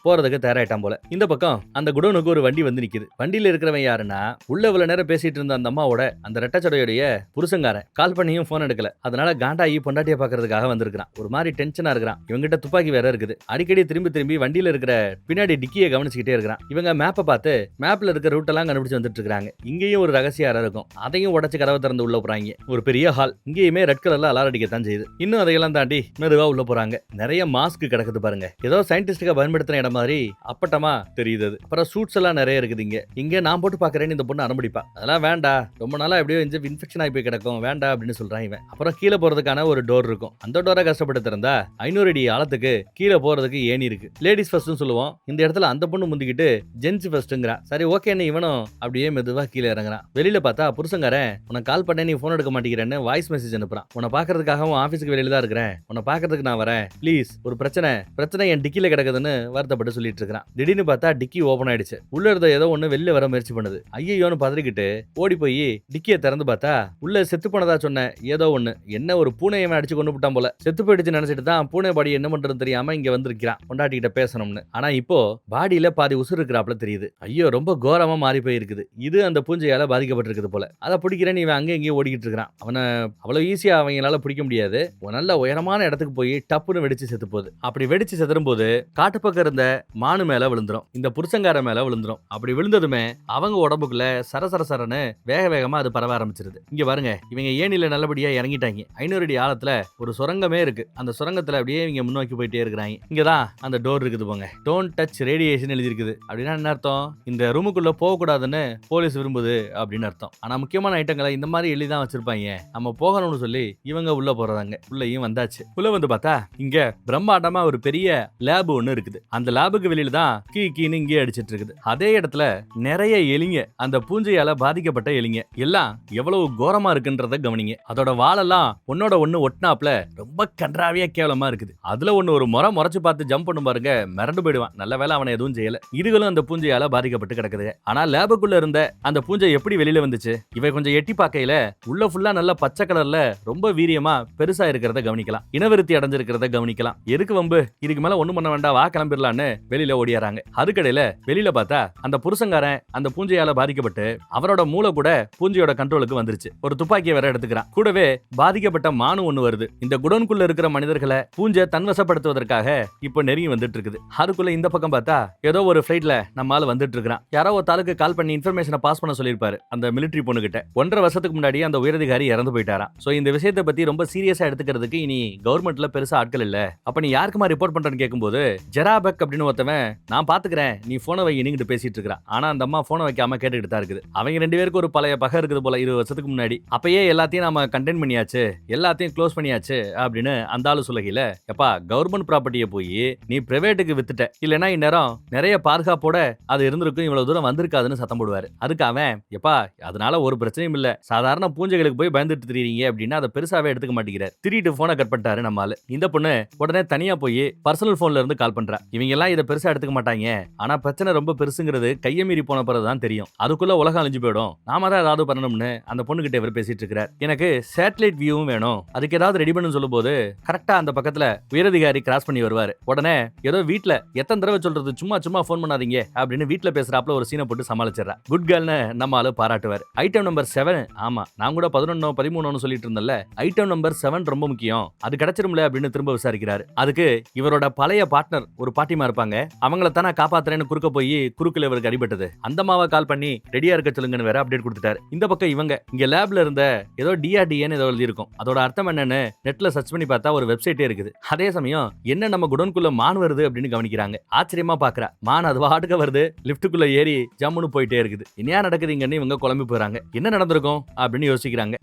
போறதுக்கு தயாராயிட்டான் போல. இந்த பக்கம் அந்த குடோனுக்கு ஒரு வண்டி வந்து நிக்குது. வண்டியில இருக்கிறவன் யாருன்னா உள்ள இவ்வளவு நேரம் பேசிட்டு இருந்த அந்த அம்மாவோட அந்த ரெட்டச்சடையுடைய புருஷங்காரன். கால் பண்ணியும் போன் எடுக்கல. அதனால காண்டாயி பொண்டாட்டியை பாக்குறதுக்காக வந்திருக்கான். ஒரு மாதிரி டென்ஷனா இருக்கிறான். இவங்கிட்ட துப்பாக்கி வேற இருக்குது. அடிக்கடி திரும்பி வண்டியில இருக்கிற பின்னாடி டிக்கியை கவனிச்சுக்கிட்டே இருக்கிறான். இவங்க மேப்பை பார்த்து மேப்ல இருக்கிற ரூட் எல்லாம் கண்டுபிடிச்சு வந்துட்டு இருக்காங்க. இங்கேயும் ஒரு ரகசிய அறை இருக்கும். அதையும் உடச்சு கதவை திறந்து உள்ள போறாங்க. ஒரு பெரிய ஹால். இங்கேயுமே ரெட் கலர்ல அலாரம் அடிக்கத்தான் செய்யுது. இன்னும் அதையெல்லாம் தாண்டி மெதுவா உள்ள போறாங்க. நிறைய மாஸ்க் கிடக்குது பாருங்க. ஏதோ சயின்டிஸ்டுக்கு பயன்படுத்தின இடம் மாதிரி அப்பட்டமா தெரியுது. அப்புறம் சூட்ஸ் எல்லாம் நிறைய இருக்குது. இங்க நான் போட்டு பாக்குறேன்னு இந்த பொண்ணு அனுமதிப்பா. அதெல்லாம் வேண்டாம், ரொம்ப நாளா எப்படியோ இன்ஃபெக்ஷன் ஆகி போய் கிடக்கும், வேண்டாம் அப்படின்னு சொல்றான் இவன். அப்புறம் கீழே போறதுக்கான ஒரு டோர் இருக்கும். அந்த டோரை கஷ்டப்பட்டு திறந்தா 500 அடி ஆழத்துக்கு கீழே போறதுக்கு ஏணி இருக்கு. லேடிஸ் ஃபர்ஸ்ட்னு சொல்லுவோம். இந்த இடத்துல அந்த பொண்ணு முந்திக்கிட்டு ஜென்ஸ் ஃபர்ஸ்ட்ங்கிறா. சரி ஓகேன்னு இவனும் அப்படியே மெதுவா கீழே இறங்குறான். வெளியில பார்த்தா புருஷங்காரன் உனக்கு கால் பண்ண நீ போன் எடுக்க மாட்டேங்கிறேன்னு வாய்ஸ் மெசேஜ் அனுப்புறான். உன்னை பாக்குறதுக்காக ஆபீஸ்க்கு வெளியில தான் இருக்கிறேன், உன்னை பாக்குறதுக்கு நான் வரேன், ப்ளீஸ் ஒரு பிரச்சனை என் டிக்கில கிடக்குதுன்னு வருத்தப்பட்டு சொல்லிட்டு இருக்கிறான். திடீர்னு பார்த்தா டிக்கி ஓபன் ஆயிடுச்சு. உள்ள இருந்த ஏதோ ஒண்ணு வெளில வர முயற்சி பண்ணுது. ஐயோன்னு பதறிக்கிட்டு ஓடி போய் டிக்கியை திறந்து பார்த்தா உள்ள செத்து போனதா சொன்ன ஏதோ ஒண்ணு. என்ன ஒரு பூனையை அடிச்சு கொண்டு விட்டான் போல. செத்து போயிடுச்சு நினைச்சிட்டு தான் பூனை பாடி என்ன பண்றது தெரியாம இங்க வந்திருக்கிறான் பொண்டாட்டிகிட்ட பேசணும்னு. ஆனா இப்போ பாடியில பாதி உசுறு இருக்கிறாப்ல தெரியுது. ஐயோ ரொம்ப கோரமா மாறி போயிருக்குது. இது அந்த பூஞ்சையால பாதிக்கப்பட்டிருக்குது போல. அதை பிடிக்கிறேன் இவன் அங்கே இங்கே ஓடிக்கிட்டு இருக்கிறான். அவனை அவ்வளவு ஈஸியா அவங்களால பிடிக்க முடியாது. நல்ல உயரமான இடத்துக்கு போய் டப்புன்னு வெடிச்சு செத்து போகுது. அப்படி வெடிச்சு செதறும் போது காட்டுப்பக்கம் இருந்த மானு மேல விழுந்துரும். இந்த புருஷங்கார மேல விழுந்துரும். அப்படி விழுந்ததுமே அவங்க உடம்புக்குள்ள சரசரன்னு வேகமா அது பரவ ஆரம்பிச்சிருது. இங்க பாருங்க, இவங்க ஏணில நல்லபடியா இறங்கிட்டாங்க. 500 அடி ஆழத்துல ஒரு சுரங்கமே இருக்கு. அந்த சுரங்கத்துல அப்படியே இவங்க முன்னோக்கி போயிட்டே இருக்கிறாங்க. இங்கதான் அந்த டோர் இருக்குது போங்க. டோன்ட் டச் ரேடியேஷன் எழுதி இருக்குது. அப்படின்னா என்ன அர்த்தம்? இந்த ரூமுக்குள்ள போக கூடாதுன்னு போலீஸ் விரும்புது அப்படின்னு அர்த்தம். ஆனா முக்கியமான ஐட்டங்களை இந்த மாதிரி எழுதி தான் வச்சிருப்பாங்க. நம்ம போகணும்னு சொல்லி இவங்க உள்ள போறாங்க. உள்ளேயும் வந்தாச்சு. உள்ள வந்து பார்த்தா இங்க பிரம்மாண்டமா ஒரு பெரிய லேப் ஒன்னு இருக்குது. அந்த லேபுக்கு வெளியில தான் கீன்னு இங்கே அடிச்சிட்டு இருக்குது. அதே இடத்துல நிறைய எலிங்க, அந்த பூஞ்சையால பாதிக்கப்பட்ட எலிங்க எல்லாம் எவ்வளவு கோரமா இருக்குன்றத கவனிங்க. அதோட வாழெல்லாம் ஒன்னோட ஒண்ணு ஒட்டினாப்ல ரொம்ப கன்றாவியா கேவலமா இருக்குது. அதுல ஒண்ணு ஒரு முறைச்சு பார்த்து ஜம்ப் பண்ணும் பாருங்க, மிரண்டு போயிடுவான். நல்ல வேலை அவனை எதுவும் செய்யல. இதுகளும் அந்த பூஞ்சையால பாதிக்கப்பட்டு கிடக்குது. ஆனா லேபுக்குள்ள இருந்த அந்த பூஞ்சை எப்படி வெளியில வந்துச்சு? இவை கொஞ்சம் எட்டி பார்க்கையில உள்ள ஃபுல்லா நல்ல பச்சை கலர்ல ரொம்ப வீரியமா பெருசா இருக்கிறத கவனிக்கலாம். இனவிருத்தி அடைஞ்சிருக்கிறத கவனிக்கலாம். எதுக்கு வம்பு, இதுக்கு மேல ஒண்ணும் பண்ண வேண்டாம், வா கிளம்பிடலான்னு வெளியில ஓடியாராங்க. அதுக்கடையில வெளியில பார்த்தா அந்த புருஷங்காரன் அந்த பூஞ்சையால பாதிக்கப்பட்டு அவரோட மூளை கூட பூஞ்சையோட கண்ட்ரோலுக்கு வந்துருச்சு. ஒரு துப்பாக்கியை வேற எடுத்துக்கிறான். கூடவே பாதிக்கப்பட்ட மானு ஒண்ணு வருது. இந்த குடோனுக்குள்ள இருக்கிற மனிதர்களை பூஞ்சை தன்வசப்படுத்துவதற்காக இப்ப நெருங்கி வந்துட்டு இருக்குது. அதுக்குள்ள இந்த பக்கம் பார்த்தா ஏதோ ஒரு ஃபிளைட்ல நம்மால வந்துட்டு இருக்கிறான். யாரோ ஒரு தாலுக்கு கால் பண்ணி இன்ஃபர்மேஷனை பாஸ் பண்ண சொல்லியிருப்பாரு அந்த மிலிட்டரி பொண்ணு கிட்ட. 1.5 வருஷத்துக்கு முன்னாடி அந்த உயரதிகாரி இறந்து போயிட்டாராம். சோ இந்த விஷயத்தை பத்தி ரொம்ப சீரியஸா எடுத்துக்கிறதுக்கு இனி கவர்மெண்ட்ல பெருசா ஆட்கள் இல்ல. அப்ப நீ யாருக்குமா ரிப்போர்ட் பண்றேன்னு கேட்கும்போது ஜெராபெக் அப்படின்னு ஒருத்தவன் நான் பாத்துக்கிறேன் நீ போனை வை நீங்கிட்டு பேசிட்டு இருக்கிறான். ஆனா அந்த அம்மா போனை வைக்காம கேட்டுக்கிட்டு தான் இருக்குது. அவங்க 2 பேருக்கு ஒரு பழைய பகை இருக்குது போல 20 வருஷத்துக்கு முன்னாடி. அப்பயே எல்லாத்தையும் நாம கண்டெயின் பண்ணியாச்சு, எல்லாத்தையும் க்ளோஸ் பண்ணியாச்சு அப்படின்னு அந்த ஆளு சொல்லுகையில, எப்பா கவர்மெண்ட் ப்ராப்பர்ட்டியை போய் நீ பிரைவேட்டுக்கு வித்துட்ட, இல்லைன்னா இந்நேரம் நிறைய பாதுகாப்போட அது இருந்திருக்கும், இவ்வளவு தூரம் வந்திருக்காதுன்னு சத்தம் போடுவாரு. அதுக்கு அவன் எப்பா அதனால ஒரு பிரச்சனையும் இல்ல, சாதாரண பூஞ்சைகளுக்கு போய் பயந்துட்டு திரிறீங்க அப்படின்னு அதை பெருசாவே எடுத்துக்க மாட்டேங்கிறார். திரிட்டு போனை கட் பண்ணிட்டாரு நம்மால. இந்த பொண்ணு உடனே தனியா போய் பர்சனல் போன்ல இருந்து கால் பண்றா. இவங்க இவங்கெல்லாம் இதை பெருசா எடுத்துக்க மாட்டாங்க. ஆனா பிரச்சனை ரொம்ப பெருசுங்கிறது கையை மீறி போன பிறகுதான் தெரியும். அதுக்குள்ள உலகம் அழிஞ்சு போயிடும். நாம தான் ஏதாவது பண்ணணும்னு அந்த பொண்ணுகிட்ட இவர் பேசிட்டு இருக்காரு. எனக்கு சேட்டலைட் வியூவும் வேணும், அதுக்கு ஏதாவது ரெடி பண்ணு சொல்லும் போது கரெக்டா அந்த பக்கத்துல உயரதிகாரி கிராஸ் பண்ணி வருவாரு. உடனே ஏதோ வீட்டுல எத்தனை தடவை சொல்றது, சும்மா சும்மா போன் பண்ணாதீங்க அப்படின்னு வீட்டுல பேசுறாப்ல ஒரு சீனை போட்டு சமாளிச்சிடறா. குட் கேர்ள்னு நம்ம ஆளு பாராட்டுவார். ஐட்டம் நம்பர் 7, ஆமா நான் கூட 11 13 சொல்லிட்டு இருந்தேன்ல, ஐட்டம் நம்பர் 7 ரொம்ப முக்கியம், அது கிடைச்சிரும்ல அப்படின்னு திரும்ப விசாரிக்கிறாரு. அதுக்கு இவரோட பழைய பார்ட்னர் ஒரு பாட்டிமா இருப்பாங்க, அவங்கள தானே காப்பாத்துறேன்னு குறுக்க போய் குறுக்குல இவருக்கு அடிபட்டது, அந்த மாவை கால் பண்ணி ரெடியா இருக்க சொல்லுங்கன்னு வேற அப்டேட் கொடுத்துட்டாரு. இந்த பக்கம் இவங்க இங்க லேப்ல இருந்த ஏதோ டிஆர்டிஏன்னு ஏதோ எழுதி இருக்கும், அதோட அர்த்தம் என்னன்னு நெட்ல சர்ச் பண்ணி பார்த்தா ஒரு வெப்சைட்டே இருக்குது. அதே சமயம் என்ன நம்ம குடோன்குள்ள மான் வருது அப்படின்னு கவனிக்கிறாங்க. ஆச்சரியமா பாக்குறா, மான் அது வாட்டுக்க வருது, லிப்டுக்குள்ள ஏறி ஜம்முன்னு போயிட்டே இருக்குது. என்ன நடக்குதுங்கன்னு இவங்க குழம்பி போறாங்க. என்ன நடந்திருக்கும் அப்படின்னு யோசிக்கிறாங்க.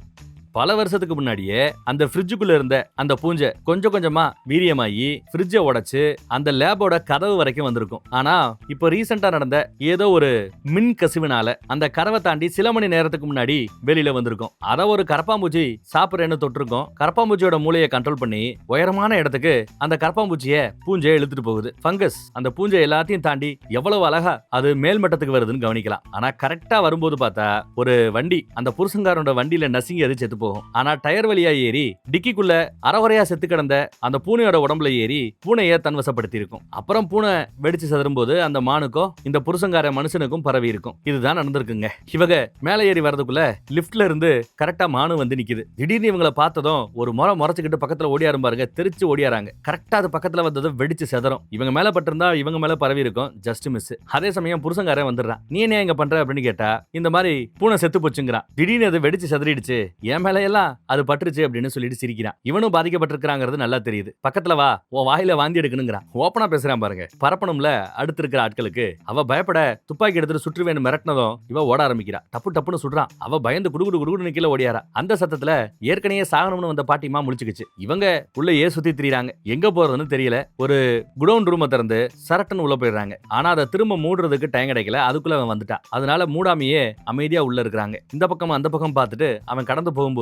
பல வருஷத்துக்கு முன்னாடியே அந்த ஃப்ரிட்ஜுக்குள்ள இருந்த அந்த பூஞ்சை கொஞ்சம் கொஞ்சமா வீரியமாயி ஃப்ரிட்ஜை உடைச்சு அந்த லேபோட கதவு வரைக்கும் வந்திருக்கும். ஆனா இப்போ ரீசெண்டா நடந்த ஏதோ ஒரு மின் கசிவுனால அந்த கதவை தாண்டி சில மணி நேரத்துக்கு முன்னாடி வெளியில வந்திருக்கும். அத ஒரு கரப்பாம்பூச்சி சாப்பிட்றேன்னு தொட்டிருக்கும். கரப்பாம்பூச்சியோட மூளையை கண்ட்ரோல் பண்ணி உயரமான இடத்துக்கு அந்த கரப்பாம்பூச்சிய பூஞ்சை இழுத்துட்டு போகுது. ஃபங்கஸ் அந்த பூஞ்சை எல்லாத்தையும் தாண்டி எவ்வளவு அழகா அது மேல் மட்டத்துக்கு வருதுன்னு கவனிக்கலாம். ஆனா கரெக்டா வரும்போது பார்த்தா ஒரு வண்டி அந்த புருஷங்காரோட வண்டியில நசுங்கி அது செத்து போகும். ஆனா டயர் வழியா ஏறி டிக்கிக்குள்ள அறகுறையா செத்து கிடந்த அந்த பூனையோட உடம்புல ஏறி பூனையை தன்வசப்படுத்தி இருக்கும். அப்புறம் பூனை வெடிச்சு சதறும் போது அந்த மானுக்கும் இந்த புருஷங்கார மனுஷனுக்கும் பரவி இருக்கும். இதுதான் நடந்திருக்குங்க. இவங்க மேலே ஏறி வரதுக்குள்ள லிப்ட்ல இருந்து கரெக்டா மானு வந்து நிக்குது. திடீர்னு இவங்களை பார்த்ததும் ஒரு முறைச்சுக்கிட்டு பக்கத்துல ஓடியாரும் பாருங்க, தெரிச்சு ஓடியாராங்க. கரெக்டா அது பக்கத்துல வந்ததும் வெடிச்சு செதறும். இவங்க மேல பட்டிருந்தா இவங்க மேல பரவி இருக்கும், ஜஸ்ட் மிஸ். அதே சமயம் புருஷங்காரன் வந்துடுறான். நீ என்ன இங்க பண்ற அப்படின்னு கேட்டா இந்த மாதிரி பூனை செத்து போச்சுங்கிறான். திடீர்னு அது வெடிச்சு செதறிடுச்சு, என் மேல எல்லாம் அது பட்டுருச்சு அப்படின்னு சொல்லிட்டு சிரிக்கிறான். இவனும் பாதிக்கப்பட்டிருக்காங்கிறது நல்லா தெரியுது. பக்கத்துல வா, உன் வாயில வாந்தி எடுக்கணுங்கிறான். ஓப்பனா பேசுறான் பாருங்க. பரப்பணும்ல அடுத்து இருக்கிற ஆட்களுக்கு. அவ பயப்பட துப்பாக்கி எடுத்துட்டு சுற்றுவேன்னு மிரட்டினதும் இவ ஓட ஆரம்பிக்கிறா. டப்பு டப்புன்னு சுடுறான். அவ பயந்து குடுகுடு கீழே ஓடியாரா. அந்த சத்தத்துல ஏற்கனவே சாகணும்னு வந்த பாட்டிமா முழிச்சுக்கிச்சு. இவங்க உள்ளேயே சுத்தி திரிறாங்க, எங்க போறதுன்னு தெரியல. ஒரு குடோன் ரூமை திறந்து சரட்டுன்னு உள்ள போயிடுறாங்க. ஆனா அதை திரும்ப மூடுறதுக்கு டைம் கிடைக்கல. அதுக்குள்ள அவன் வந்துட்டான். அதனால மூடாமையே அமைதியா உள்ள இருக்கிறாங்க. இந்த பக்கம் அந்த பக்கம் பார்த்துட்டு அவன் கடந்து போகும்போது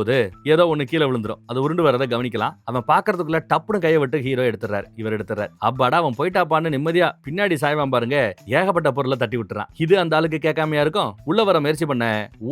ஏதோ ஒண்ணு கீழே விழுந்துரும். அது உருண்டு வரதை கவனிக்கலாம். அவன் பாக்குறதுக்குள்ள டப்புன்னு கையை விட்டு ஹீரோ எடுத்துறாரு. இவர் எடுத்துறாரு. அப்பாடா அவன் போயிட்டாப்பான்னு நிம்மதியா பின்னாடி சாய்வான் பாருங்க, ஏகப்பட்ட பொருளை தட்டி விட்டுறான். இது அந்த ஆளுக்கு கேட்காமையா இருக்கும். உள்ள வர முயற்சி பண்ண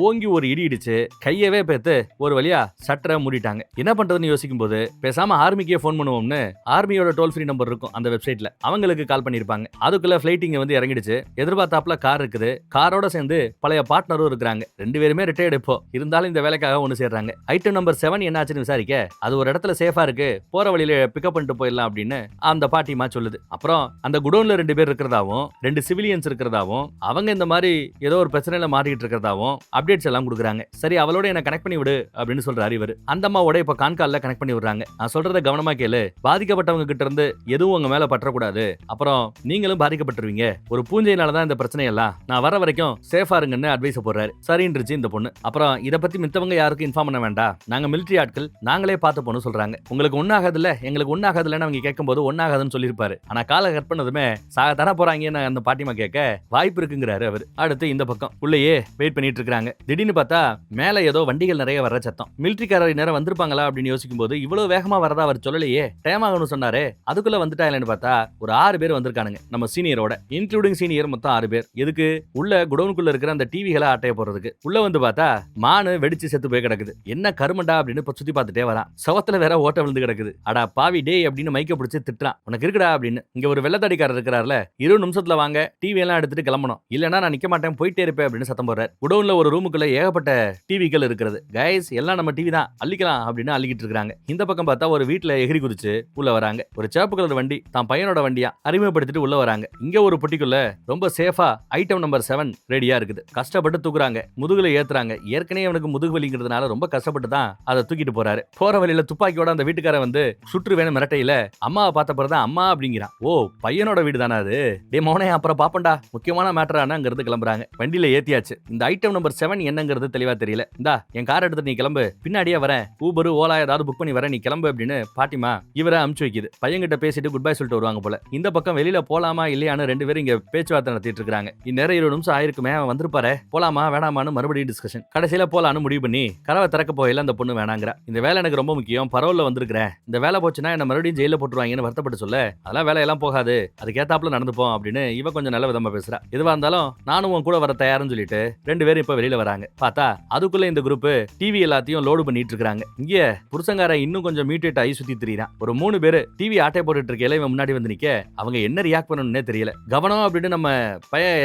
ஓங்கி ஒரு இடி இடிச்சு கையவே பேத்து ஒரு வழியா சட்டரை மூடிட்டாங்க. என்ன பண்றதுன்னு யோசிக்கும் போது பேசாம ஆர்மிக்கே போன் பண்ணுவோம்னு ஆர்மியோட டோல் ஃப்ரீ நம்பர் இருக்கும் அந்த வெப்சைட்ல, அவங்களுக்கு கால் பண்ணிருப்பாங்க. அதுக்குள்ள பிளைட்டிங் வந்து இறங்கிடுச்சு. எதிர்பார்த்தாப்புல கார் இருக்குது. காரோட சேர்ந்து பழைய பார்ட்னரும் இருக்கிறாங்க. 2 பேருமே ரிட்டையர்டு. இப்போ இருந்தாலும் இந்த வேலைக்காக ஒண்ணு சேர்றாங்க. ஐட்டம் நம்பர் 7 என்னாச்சுன்னு விசாரிக்க அது ஒரு இடத்துல சேஃபா இருக்கு, போற வழியில பிக்கப் பண்ணிட்டு போயிடலாம் அப்படின்னு அந்த பாட்டிமா சொல்லுது. அப்புறம் அந்த குடோன்ல 2 பேர் இருக்கிறதாவும் 2 சிவிலியன்ஸ் இருக்கிறதாவும் அவங்க இந்த மாதிரி ஏதோ ஒரு பிரச்சனையில மாட்டிட்டு இருக்கிறதாவும் அப்டேட்ஸ் எல்லாம் கொடுக்குறாங்க. சரி அவளோட என்ன கனெக்ட் பண்ணி விடு அப்படின்னு சொல்றாரு இவர். அந்த அம்மாவோட இப்ப கான்கால்ல கனெக்ட் பண்ணி விடுறாங்க. நான் சொல்றத கவனமா கேளு, பாதிக்கப்பட்டவங்க கிட்ட இருந்து எதுவும் உங்க மேல பற்றக்கூடாது, அப்புறம் நீங்களும் பாதிக்கப்பட்டுருவீங்க. ஒரு பூஞ்சையினாலதான் இந்த பிரச்சனை எல்லாம், நான் வர வரைக்கும் சேஃபா இருங்கன்னு அட்வைஸ் போடுறாரு. சரின்றுச்சு இந்த பொண்ணு. அப்புறம் இதை பத்தி மித்தவங்க யாருக்கும் இன்ஃபார்ம் பண்ண வேண்டாம், நாங்க மிலிட்டரி ஆட்கள், நாங்களே பார்த்து போன்னு சொல்றாங்க. உங்களுக்கு ஒண்ணாகாதுல்ல, எங்களுக்கு ஒண்ணாகாதுல்லன்னு அவங்க கேட்கும்போது ஒண்ணாகாதுன்னு சொல்லியிருப்பாரு. ஆனா காலை கட் பண்ணதுமே சாக தானே போறாங்கன்னு அந்த பாட்டிமா கேட்க வாய்ப்பு இருக்குங்கிறாரு அவர். அடுத்து இந்த பக்கம் உள்ளேயே வெயிட் பண்ணிட்டு இருக்காங்க. திடீர்னு பார்த்தா மேல ஏதோ வண்டிகள் நிறைய வர்ற சத்தம். மிலிட்டரிக்காரர் நேரம் வந்திருப்பாங்களா அப்படின்னு யோசிக்கும் போது இவ்வளவு வேகமா வரதா அவர் சொல்லலையே, டைம் ஆகணும்னு சொன்னாரு. அதுக்குள்ள வந்துட்டா இல்லைன்னு பார்த்தா ஒரு 6 பேர் வந்திருக்கானுங்க நம்ம சீனியரோட, இன்க்ளூடிங் சீனியர். மொத்தம் 6 பேர். எதுக்கு? உள்ள குடோனுக்குள்ள இருக்கிற அந்த டிவிகளை ஆட்டைய போறதுக்கு. உள்ள வந்து பார்த்தா மானு வெடிச்சு செத்து போய் கிடக்குது. என்ன கருமண்டா அப்படின்னு சுத்தி பார்த்துட்டே வரான். சவத்துல வேற ஓட்ட விழுந்து கிடக்குது. அடா பாவி டே அப்படின்னு மைக்க பிடிச்சு திட்டுறான். உனக்கு இருக்குடா அப்படின்னு. இங்க ஒரு வெள்ளத்தடிக்காரர் இருக்கிறார்ல, 20 நிமிஷத்துல வாங்க, டிவி எல்லாம் எடுத்துட்டு கிளம்பணும், இல்லன்னா நான் நிக்க மாட்டேன், போயிட்டே இருப்பேன் அப்படின்னு சத்தம் போடுறாரு. குடோன்ல ஒரு ரூமுக்குள்ள ஏகப்பட்ட டிவிகள் இருக்கிறது. கைஸ் எல்லாம் நம்ம டிவி தான், அள்ளிக்கலாம் அப்படின்னு அள்ளிக்கிட்டு இருக்காங்க. இந்த பக்கம் பார்த்தா ஒரு வீட்டுல எகிரி குதிச்சு உள்ள வராங்க. ஒரு சேப்பு கலர் வண்டி தான் பையனோட வண்டியா அறிமுகப்படுத்திட்டு உள்ள வராங்க. இங்க ஒரு பொட்டிக்குள்ள ரொம்ப சேஃபா ஐட்டம் நம்பர் 7 ரெடியா இருக்குது. கஷ்டப்பட்டு தூக்குறாங்க, முதுகுல ஏத்துறாங்க. ஏற்கனவே அவனுக்கு முதுகு வலிங்கிறதுனால ரொம்ப கஷ்டப்பட்டு தான் அதை தூக்கிட்டு போறாரு. போற வழியில துப்பாக்கியோட அந்த வீட்டுக்கார வந்து சுற்றுவேன்னு மிரட்டையில அம்மாவை பார்த்த பிறகு அம்மா அப்படிங்கிறான். ஓ பையனோட வீடு தானே அது, டே மோனே அப்புறம் பாப்பண்டா, முக்கியமான மேட்டரான அங்கிருந்து கிளம்புறாங்க. வண்டியில ஏத்தியாச்சு. இந்த ஐட்டம் நம்பர் 7 என்னங்கிறது தெளிவா தெரியல. இந்தா என் கார் எடுத்து நீ கிளம்பு, பின்னாடியே வரேன், ஊபர் ஓலா ஏதாவது புக் பண்ணி வரேன், நீ கிளம்பு அப்படின்னு பாட்டிமா இவரை அமுச்சு வைக்குது. பையன்கிட்ட பேசிட்டு குட் பை சொல்லிட்டு வருவாங்க போல. இந்த பக்கம் வெளியில போலாமா இல்லையான்னு 2 பேரும் இங்க பேச்சுவார்த்தை நடத்திட்டு இருக்காங்க. இந்நேரம் 20 நிமிஷம் ஆயிருக்குமே, அவன் வந்திருப்பாரு, போலாமா வேணாமான்னு மறுபடியும் டிஸ்கஷன். கடைசியில போலான்னு முடிவு பண்ணி கதவை திறக்க இறக்க போயில அந்த பொண்ணு வேணாங்கிறா. இந்த வேலை எனக்கு ரொம்ப முக்கியம், பரவல்ல வந்திருக்கிறேன், இந்த வேலை போச்சுன்னா என்ன மறுபடியும் ஜெயில போட்டுருவாங்கன்னு வருத்தப்பட்டு சொல்ல, அதெல்லாம் வேலையெல்லாம் போகாது, அதுக்கேத்தாப்புல நடந்துப்போம் அப்படின்னு இவ கொஞ்சம் நல்ல விதமா பேசுறா. எதுவா இருந்தாலும் நானும் உன் கூட வர தயாருன்னு சொல்லிட்டு 2 பேரும் இப்ப வெளியில வராங்க. பார்த்தா அதுக்குள்ள இந்த குரூப் டிவி எல்லாத்தையும் லோடு பண்ணிட்டு இருக்காங்க. இங்க புருஷங்கார இன்னும் கொஞ்சம் மியூட்டேட் ஆகி சுத்தி திரிறான். ஒரு 3 பேரு டிவி ஆட்டை போட்டுட்டு இருக்கையில இவன் முன்னாடி வந்து நிக்க அவங்க என்ன ரியாக்ட் பண்ணணும்னே தெரியல. கவனம் அப்படின்னு நம்ம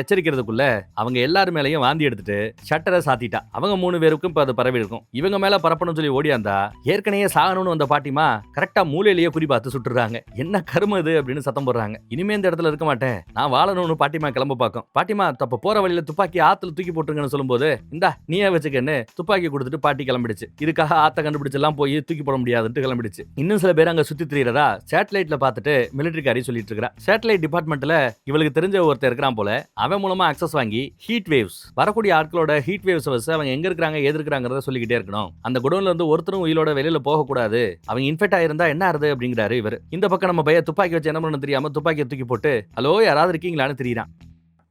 எச்சரிக்கிறதுக்குள்ள அவங்க எல்லாரும் மேலயும் வாந்தி எடுத்துட்டு ஷட்டரை சாத்திட்டா. அவங்க 3 பேருக்கும் இப்ப அது பரவி இருக்கும். இவங்க மேல பரப்பணும்னு சொல்லி ஓடியாந்தா ஏற்கனவே சாகணும்னு வந்த பாட்டிமா கரெக்டா மூலையிலேயே குறி பார்த்து சுட்டுறாங்க. என்ன கரும இது அப்படின்னு சத்தம் போடுறாங்க. இனிமே இந்த இடத்துல இருக்க மாட்டேன், நான் வாழணும்னு பாட்டிமா கிளம்ப பாக்கும். பாட்டிமா தப்ப போற வழியில துப்பாக்கி ஆத்துல தூக்கி போட்டுருங்கன்னு சொல்லும்போது இந்தா நீயே வச்சுக்கன்னு துப்பாக்கி கொடுத்துட்டு பாட்டி கிளம்பிடுச்சு. இதுக்காக ஆத்த கண்டுபிடிச்சு எல்லாம் போய் தூக்கி போட முடியாதுன்னு கிளம்பிடுச்சு. இன்னும் சில பேர் அங்க சுத்தி திரியறதா சேட்டலைட்ல பார்த்துட்டு மிலிட்டரிக்காரி சொல்லிட்டு இருக்கா. சேட்டலைட் டிபார்ட்மெண்ட்ல இவளுக்கு தெரிஞ்ச ஒருத்தர் இருக்கிறான் போல. அவன் மூலமா அக்சஸ் வாங்கி ஹீட் வேவ்ஸ் வரக்கூடிய ஆட்களோட ஹீட் வேவ்ஸ் வச்சு அவங்க எங்க இருக்காங்க ஏது இருக்காங்கறத சொல்லிக்கிட்டே இருக்கணும். அந்த குடோன்ல இருந்து ஒருத்தரும் உயிரோட வெளியில போக கூடாது, அவங்க இன்ஃபெக்ட் ஆயிருந்தா என்ன ஆறுது அப்படிங்கிறாரு இவர். இந்த பக்கம் நம்ம பையன் துப்பாக்கி வச்சு என்ன பண்ணணும் தெரியாம துப்பாக்கியை தூக்கி போட்டு ஹலோ யாராவது இருக்கீங்களான்னு தெரியுறான்.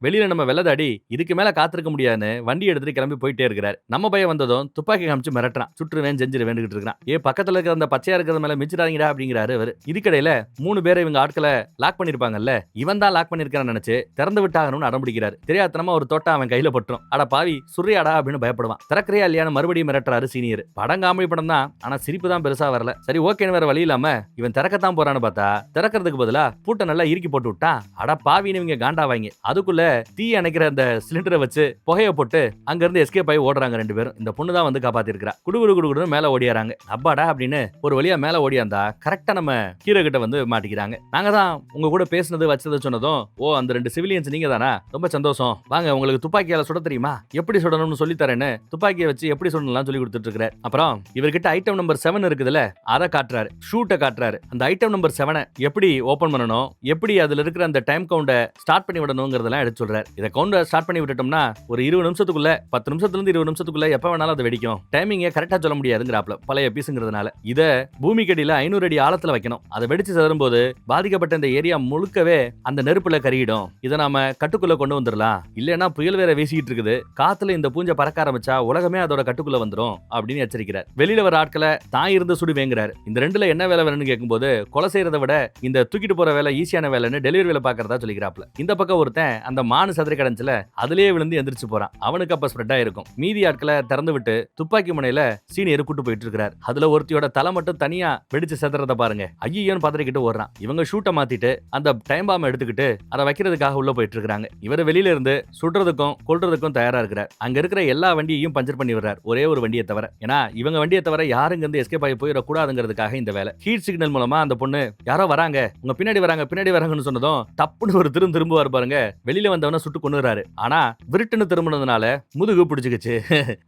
வெளியில நம்ம வெள்ளதாடி இதுக்கு மேல காத்திருக்க முடியாதுன்னு வண்டி எடுத்துட்டு கிளம்பி போயிட்டே இருக்கிறார். நம்ம பையன் வந்ததும் துப்பாக்கி காமிச்சு மிரட்டுறான். சுற்றுவேன் செஞ்சிரு வேண்டுகிட்டு இருக்கான். பக்கத்துல இருக்கிற அந்த பச்சையா இருக்கிறது மேல மிச்சிடாதீங்கடா அப்படிங்கிறாரு அவர். இதுக்கடையில 3 பேரை இவங்க ஆட்களை லாக் பண்ணிருப்பாங்கல்ல, இவன் தான் லாக் பண்ணிருக்கான்னு நினைச்சு திறந்து விட்டாகணும்னு அடம்பிடிக்கிறாரு. தெரியாதனமா ஒரு தோட்டா அவன் கையில பட்டுரும். அட பாவி சுர்ரியாடா அப்படின்னு பயப்படுவான். திறக்கிறியா இல்லையான்னு மறுபடியும் மிரட்டுறாரு சீனியர். படம் காமெடி படம் தான், ஆனா சிரிப்பு தான் பெருசா வரல. சரி ஓகேன்னு வேற வழி இல்லாம இவன் திறக்கத்தான் போறான்னு பார்த்தா திறக்கிறதுக்கு பதிலா பூட்டை நல்லா இறுக்கி போட்டு விட்டான். அட பாவின்னு இவங்க காண்டாவாங்க. அதுக்குள்ள தீ அணைக்கிற அந்த சிலிண்டரை வச்சு புகையை போட்டு அங்க இருந்து எஸ்கேப் ஆகி ஓடுறாங்க 2 பேரும். இந்த பொண்ணு தான் வந்து காப்பாத்தி இருக்கா. குடுகுடு மேல ஓடியாராங்க. அப்பாடா அப்படின்னு ஒரு வழியா மேல ஓடியாந்தா கரெக்டா நம்ம ஹீரோ கிட்ட வந்து மாட்டிக்கிறாங்க. நாங்க தான் உங்க கூட பேசினது வச்சது சொன்னதும் ஓ அந்த 2 சிவிலியன்ஸ் நீங்க தானா, ரொம்ப சந்தோஷம், வாங்க உங்களுக்கு துப்பாக்கியால சுட தெரியுமா, எப்படி சுடணும்னு சொல்லி தரேன்னு துப்பாக்கியை வச்சு எப்படி சுடலாம் சொல்லி கொடுத்துட்டு இருக்காரு. அப்புறம் இவர்கிட்ட ஐட்டம் நம்பர் 7 இருக்குதுல்ல அதை காட்டுறாரு, ஷூட்டை காட்டுறாரு. அந்த ஐட்டம் நம்பர் 7 எப்படி ஓபன் பண்ணணும், எப்படி அதுல இருக்கிற அந்த டைம் கவுண்டை ஸ்டார்ட் பண்ணி விடணுங்கிறதெல்லாம் எடுத்து சொல்றாரு. இதை கவுண்டர் ஸ்டார்ட் பண்ணி விட்டுட்டோம்னா ஒரு 20 நிமிஷத்துக்குள்ள 10 நிமிஷத்துல இருந்து 20 நிமிஷத்துக்குள்ள எப்ப வேணாலும் அது வெடிக்கும். டைமிங்க கரெக்டா சொல்ல முடியாதுங்கறாப்ல பழைய பீஸ்ங்கிறதுனால. இத பூமிக்கடியில 500 அடி ஆழத்துல வைக்கணும். அதை வெடிச்சு சதறும்போது பாதிக்கப்பட்ட இந்த ஏரியா முழுக்கவே அந்த நெருப்புல கரியிடும். இதை நாம கட்டுக்குள்ள கொண்டு வந்துடலாம். இல்லைன்னா புயல் வேற வீசிட்டு இருக்குது, காத்துல இந்த பூஞ்சை பறக்க ஆரம்பிச்சா உலகமே அதோட கட்டுக்குள்ள வந்துடும் அப்படின்னு எச்சரிக்கிறார். வெளியில வர ஆட்களை தான் இருந்து சுடுவேங்கிறார். இந்த 2ல என்ன வேலை வேணும்னு கேட்கும்போது கொலை செய்யறதை விட இந்த தூக்கிட்டு போற வேலை ஈஸியான வேலைன்னு டெலிவரி வேலை பாக்குறதா சொல்லிக்கிறாப்ல. இந்த பக்கம் ஒருத்தன் அந்த மானு சதுர கடஞ்சில அதுலயே விழுந்து எந்திரிச்சு போறான். அவனுக்கு அப்ப ஸ்ப்ரெட் ஆயிருக்கும். மீதி ஆட்களை திறந்து விட்டு துப்பாக்கி முனையில சீனியர் கூட்டு போயிட்டு இருக்காரு. அதுல ஒருத்தியோட தலை மட்டும் தனியா வெடிச்சு செதறத பாருங்க. ஐயோன்னு பதறிக்கிட்டு ஓடுறான். இவங்க ஷூட்டை மாத்திட்டு அந்த டைம் பாம் எடுத்துக்கிட்டு அதை வைக்கிறதுக்காக உள்ள போயிட்டு இருக்காங்க. இவர் வெளியில இருந்து சுடுறதுக்கும் கொல்றதுக்கும் தயாரா இருக்கிறார். அங்க இருக்கிற எல்லா வண்டியையும் பஞ்சர் பண்ணி விடுறார், ஒரே ஒரு வண்டியை தவிர. ஏன்னா இவங்க வண்டியை தவிர யாருங்க இருந்து எஸ்கேப் ஆகி போயிடக்கூடாதுங்கிறதுக்காக இந்த வேலை. ஹீட் சிக்னல் மூலமா அந்த பொண்ணு யாரோ வராங்க, உங்க பின்னாடி வராங்கன்னு சொன்னதும் தப்புன்னு ஒரு திரும்புவார் பாருங்க. வெளியில வந்தவன சுட்டு கொன்னுறாரு. ஆனா விருட்டுன்னு திரும்பினதுனால முதுகு பிடிச்சுக்கிச்சு.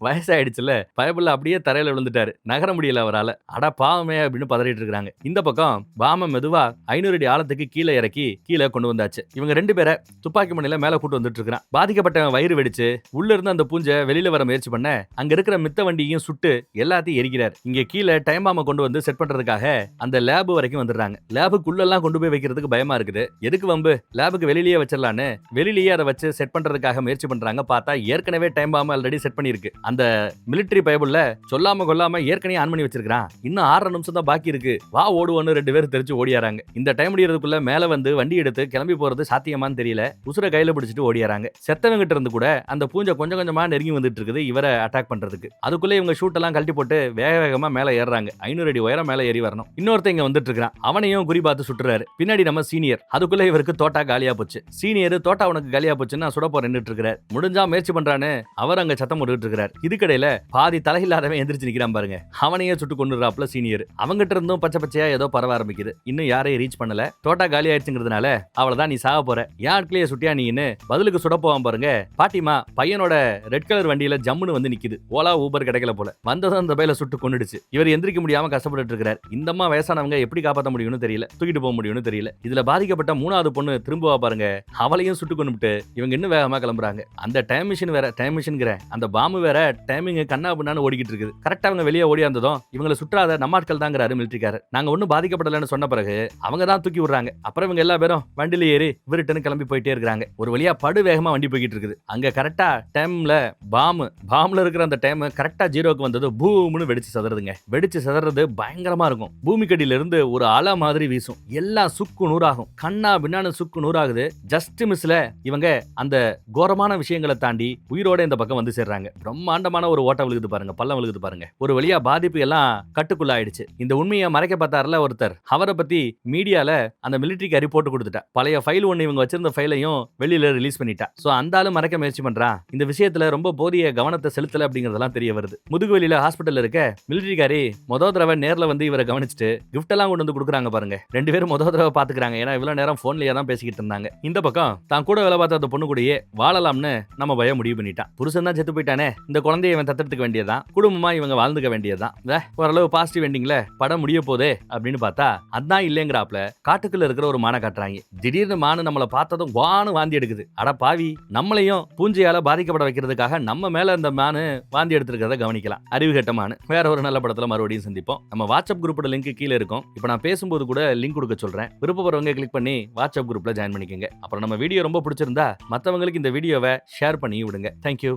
வயசாயிடுச்சுல, பயபுள்ள அப்படியே தரையில விழுந்துட்டாரு. நகர முடியல அவரால. அட பாவமே அப்படின்னு பதறிட்டு இருக்காங்க. இந்த பக்கம் பாம மெதுவா 500 அடி ஆழத்துக்கு கீழே இறக்கி கீழே கொண்டு வந்தாச்சு. இவங்க 2 பேரை துப்பாக்கி மணில மேல கூட்டு வந்துட்டு இருக்கான். பாதிக்கப்பட்டவன் வயிறு வெடிச்சு உள்ள இருந்து அந்த பூஞ்சை வெளியில வர முயற்சி பண்ண அங்க இருக்கிற மித்த வண்டியையும் சுட்டு எல்லாத்தையும் எரிக்கிறார். இங்க கீழே டைம் பாம கொண்டு வந்து செட் பண்றதுக்காக அந்த லேப் வரைக்கும் வந்துடுறாங்க. லேபுக்குள்ள எல்லாம் கொண்டு போய் வைக்கிறதுக்கு பயமா இருக்குது. எதுக்கு வம்பு, லேபுக்கு வெளியிலேயே வச்சிடலான்னு வெளியிலேயே அதை வச்சு செட் பண்றதுக்காக முயற்சி பண்றாங்க. பார்த்தா ஏற்கனவே டைம் பாம் ஆல்ரெடி செட் பண்ணிருக்கு. அந்த மிலிட்டரி பயபுள்ள சொல்லாம கொல்லாம ஏற்கனவே ஆன் பண்ணி வச்சிருக்கான். இன்னும் 6 நிமிஷம் தான் பாக்கி இருக்கு, வா ஓடுவோன்னு 2 பேரும் தெரிச்சு ஓடியாராங்க. இந்த டைம் முடியறதுக்குள்ள மேல வந்து வண்டி எடுத்து கிளம்பி போறது சாத்தியமான்னு தெரியல. உசுர கையில பிடிச்சிட்டு ஓடியாராங்க. செத்தவங்கிட்ட இருந்து கூட அந்த பூஞ்சை கொஞ்சம் கொஞ்சமா நெருங்கி வந்துட்டு இருக்குது இவரை அட்டாக் பண்றதுக்கு. அதுக்குள்ள இவங்க ஷூட் எல்லாம் கழட்டி போட்டு வேக வேகமா மேல ஏறாங்க. 500 அடி உயரம் மேல ஏறி வரணும். இன்னொருத்த இங்க வந்துட்டு இருக்கான். அவனையும் குறி பார்த்து சுட்டுறாரு. பின்னாடி நம்ம சீனியர். அதுக்குள்ள இவருக்கு தோட்டா காலியா போச்சு. சீனியர் தோட்டா உனக்கு காலியா போச்சுன்னு சுட போறேன்னு இருக்கிறார். முடிஞ்சா முயற்சி பண்றானு அவர் அங்க சத்தம் போட்டுட்டு இருக்கார். இதுக்கடையில பாதி தலையில்லாதவன் எந்திரிச்சு நிக்கிறான் பாருங்க. அவனையே சுட்டு கொண்டுறாப்ல சீனியர். அவங்கிட்ட இருந்தும் பச்சை பச்சையா ஏதோ பரவ ஆரம்பிக்குது. இன்னும் யாரையும் ரீச் பண்ணல. தோட்டா காலி ஆயிடுச்சுங்கிறதுனால அவளதான் நீ சாக போற, ஏன் ஆட்களையே சுட்டியா நீன்னு பதிலுக்கு சுட போவான் பாருங்க. பாட்டிமா பையனோட ரெட் கலர் வண்டியில ஜம்முன்னு வந்து நிக்குது. ஓலா ஊபர் கிடைக்கல போல. வந்ததும் அந்த பையில சுட்டு கொண்டுடுச்சு. இவர் எந்திரிக்க முடியாம கஷ்டப்பட்டு இருக்கார். இந்தம்மா வயசானவங்க எப்படி காப்பாற்ற முடியும்னு தெரியல, தூக்கிட்டு போக முடியும்னு தெரியல. இதுல பாதிக்கப்பட்ட 3வது பொண்ணு திரும்புவா பாருங்க. அவளையும் சுட்டு கொண்டு சொன்னுட்டு இவங்க இன்னும் வேகமா கிளம்புறாங்க. அந்த டைம் மிஷின் வேற, டைம் மிஷின்ங்கிற அந்த பாம்பு வேற டைமிங் கண்ணா பின்னான்னு ஓடிக்கிட்டு இருக்குது. கரெக்டா அவங்க வெளியே ஓடியாந்ததும் இவங்களை சுற்றாத நம்ம ஆட்கள் தாங்கிறாரு மிலிட்டரிக்காரர். நாங்க ஒன்னும் பாதிக்கப்படலன்னு சொன்ன பிறகு அவங்க தான் தூக்கி விடுறாங்க. அப்புறம் இவங்க எல்லா பேரும் வண்டியில ஏறி விருட்டுன்னு கிளம்பி போயிட்டே இருக்காங்க. ஒரு வழியா படு வேகமா வண்டி போய்கிட்டு இருக்குது. அங்க கரெக்டா டைம்ல பாம்ல இருக்கிற அந்த டைம் கரெக்டா ஜீரோக்கு வந்தது பூம்னு வெடிச்சு சதறதுங்க. வெடிச்சு சதறது பயங்கரமா இருக்கும். பூமிக்கடியில இருந்து ஒரு அலை மாதிரி வீசும். எல்லாம் சுக்கு நூறாகும். கண்ணா பின்னான்னு சுக்கு நூறாகுது. ஜஸ்ட் மிஸ்ல இவங்க அந்த கோரமான விஷயங்களை தாண்டி உயிரோட இந்த பக்கம் வந்து சேர்றாங்க. பிரம்மாண்டமான ஒரு ஓட்ட விழுகுது பாருங்க, பள்ளம் விழுகுது பாருங்க. ஒரு வழியா பாதிப்பு எல்லாம் கட்டுக்குள்ள ஆயிடுச்சு. இந்த உண்மையை மறைக்க பார்த்தாருல ஒருத்தர், அவரை பத்தி மீடியால அந்த மிலிட்டரிக்கு ரிப்போர்ட் கொடுத்துட்டா. பழைய ஃபைல் ஒன்னு இவங்க வச்சிருந்த ஃபைலையும் வெளியில ரிலீஸ் பண்ணிட்டா. சோ அந்த ஆளு மறைக்க முயற்சி பண்றான். இந்த விஷயத்துல ரொம்ப போதிய கவனத்தை செலுத்தல அப்படிங்கறதெல்லாம் தெரிய வருது. முதுகுவலியில ஹாஸ்பிட்டல் இருக்க மிலிட்டரிக்காரி மொத தடவை நேர்ல வந்து இவரை கவனிச்சுட்டு கிஃப்ட் எல்லாம் கொண்டு வந்து கொடுக்குறாங்க பாருங்க. ரெண்டு பேரும் மொத தடவை பாத்துக்கிறாங்க. ஏன்னா இவ்வளவு நேரம் போன்லயே தான் பேசிக்கிட்டு இருந்தாங்க. இந்த பக்கம் தான் கூட வேலை பார்த்த அந்த பொண்ணு கூடயே வாழலாம்னு நம்ம பயம் முடிவு பண்ணிட்டான். புருஷன் தான் செத்து போயிட்டானே, இந்த குழந்தைய இவன் தத்தெடுத்துக்க வேண்டியதான், குடும்பமா இவங்க வாழ்ந்துக்க வேண்டியதான். ஓரளவு பாசிட்டிவ் எண்டிங்ல படம் முடிய போதே அப்படின்னு பார்த்தா அதான் இல்லைங்கிறாப்ல. காட்டுக்குள்ள இருக்கிற ஒரு மானை காட்டுறாங்க. திடீர்னு மானு நம்மளை பார்த்ததும் வானு வாந்தி எடுக்குது. அட பாவி, நம்மளையும் பூஞ்சையால பாதிக்கப்பட வைக்கிறதுக்காக நம்ம மேல இந்த மானு வாந்தி எடுத்திருக்கிறத கவனிக்கலாம். அறிவு கெட்ட மானு. வேற ஒரு நல்ல படத்துல மறுபடியும் சந்திப்போம். நம்ம வாட்ஸ்அப் குரூப்போட லிங்க் கீழே இருக்கும். இப்போ நான் பேசும்போது கூட லிங்க் கொடுக்க சொல்றேன். விருப்பப்படுறவங்க கிளிக் பண்ணி வாட்ஸ்அப் குரூப்ல ஜாயின் பண்ணிக்கங்க. அப்புறம் நம்ம வீடியோ ரொம்ப பிடிச்சிருந்தா மற்றவங்களுக்கு இந்த வீடியோவை ஷேர் பண்ணி விடுங்க. தேங்க்யூ.